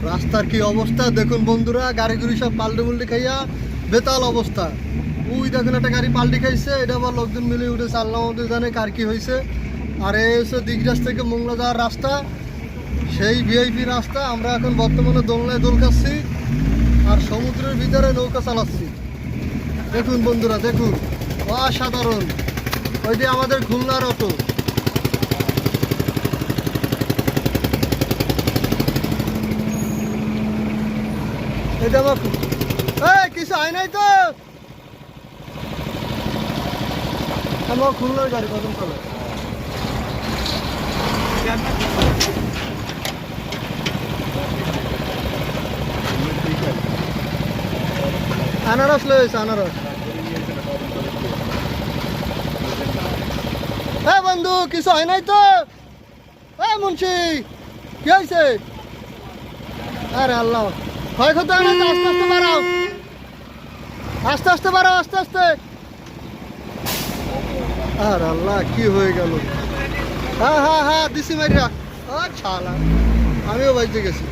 রাস্তার কি অবস্থা দেখুন বন্ধুরা, গাড়ি গুড়ি সব পাল্টে মুল্টে খাইয়া বেতাল অবস্থা। ওই দেখুন একটা গাড়ি পাল্টি খাইছে, এটা আবার লোকজন মিলে উঠেছে, আল্লাহ আমাদের জানে কার কি হয়েছে। আর এই হচ্ছে দিগরাজ থেকে মোংলা যাওয়ার রাস্তা, সেই ভিআইপি রাস্তা। আমরা এখন বর্তমানে দোলনায় দোল খাচ্ছি আর সমুদ্রের ভিতরে নৌকা চালাচ্ছি। দেখুন বন্ধুরা দেখুন, অসাধারণ। ওইটি আমাদের খুলনার অটো। এটা আমার কিছু হয় নাই তো, আমার খুলনার গাড়ি কদম চলে। আনারস লয়েছে আনারস। হ্যাঁ বন্ধু কিছু হয় নাই তো? হ্যাঁ মুন্সি কি হয়েছে? আরে আল্লাহ, ক্ষয়ক্ষতি হয় না তো? আস্তে আস্তে বাড়াও, আস্তে আস্তে বাড়াও, আস্তে আস্তে। আর আল্লাহ কি হয়ে গেল? হ্যাঁ হ্যাঁ হ্যাঁ দিছি মাইরা। আচ্ছা আমিও বাড়িতে গেছি।